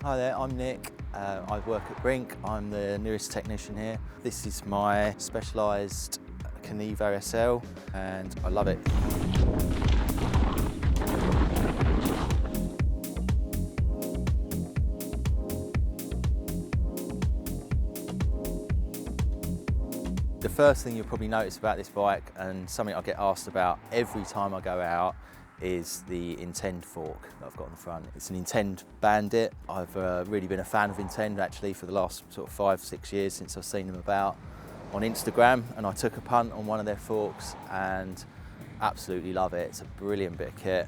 Hi there, I'm Nick. I work at Brink. I'm the newest technician here. This is my specialised Kenevo SL and I love it. The first thing you'll probably notice about this bike, and something I get asked about every time I go out, is the Intend fork that I've got on the front. It's an Intend Bandit. I've really been a fan of Intend actually for the last sort of 5-6 years since I've seen them about on Instagram, and I took a punt on one of their forks and absolutely love it. It's a brilliant bit of kit.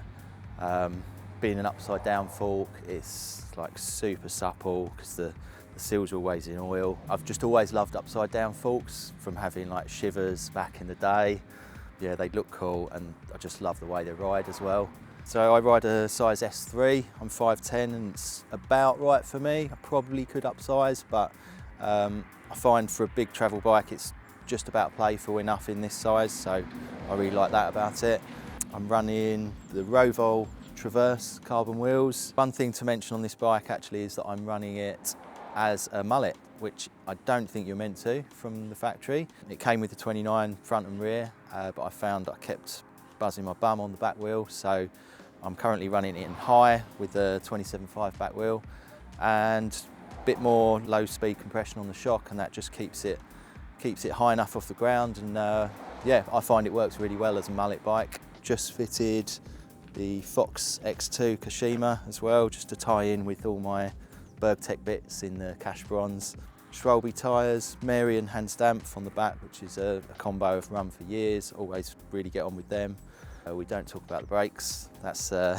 Being an upside down fork, it's like super supple because the seals are always in oil. I've just always loved upside down forks from having like shivers back in the day. Yeah, they look cool and I just love the way they ride as well. So I ride a size S3, I'm 5'10" and it's about right for me. I probably could upsize, but I find for a big travel bike it's just about playful enough in this size, so I really like that about it. I'm running the Rovol Traverse carbon wheels. One thing to mention on this bike actually is that I'm running it as a Mullet, which I don't think you're meant to from the factory. It came with the 29 front and rear, but I found I kept buzzing my bum on the back wheel, so I'm currently running it in high with the 27.5 back wheel and a bit more low speed compression on the shock, and that just keeps it high enough off the ground, and yeah, I find it works really well as a Mullet bike. Just fitted the Fox X2 Kashima as well, just to tie in with all my Bergtech bits in the cash bronze. Schwalbe tyres, Mary and Hans Dampf on the back, which is a combo I've run for years, always really get on with them. We don't talk about the brakes, that's there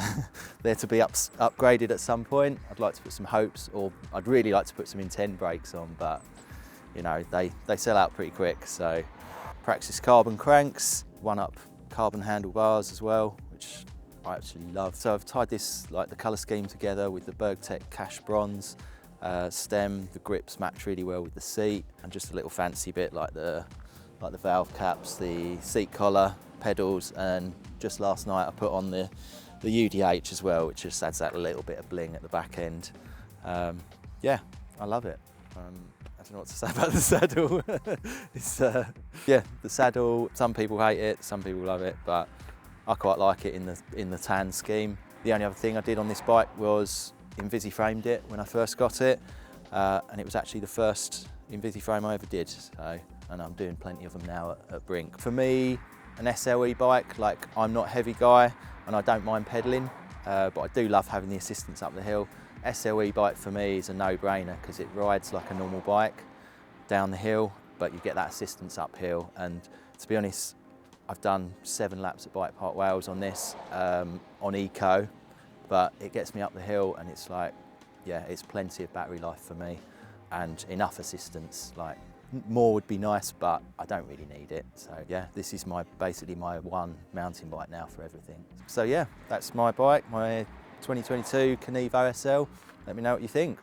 to be upgraded at some point. I'd like to put some Hopes, or I'd really like to put some Intend brakes on, but you know, they sell out pretty quick. So Praxis carbon cranks, one-up carbon handlebars as well, which I absolutely love. So I've tied this, like the colour scheme together with the Bergtech cash bronze stem. The grips match really well with the seat, and just a little fancy bit like the valve caps, the seat collar, pedals, and just last night I put on the UDH as well, which just adds that little bit of bling at the back end. Yeah, I love it. I don't know what to say about the saddle. It's, yeah, the saddle, some people hate it, some people love it, but I quite like it in the tan scheme. The only other thing I did on this bike was Invisi-framed it when I first got it, and it was actually the first Invisi-frame I ever did, so, and I'm doing plenty of them now at Brink. For me, an SLE bike, like I'm not a heavy guy and I don't mind pedalling, but I do love having the assistance up the hill. SLE bike for me is a no-brainer because it rides like a normal bike down the hill, but you get that assistance uphill, and to be honest, I've done 7 laps at Bike Park Wales on this, on eco, but it gets me up the hill and it's like, yeah, it's plenty of battery life for me and enough assistance. Like, more would be nice, but I don't really need it. So yeah, this is basically my one mountain bike now for everything. So yeah, that's my bike, my 2022 Kenevo SL. Let me know what you think.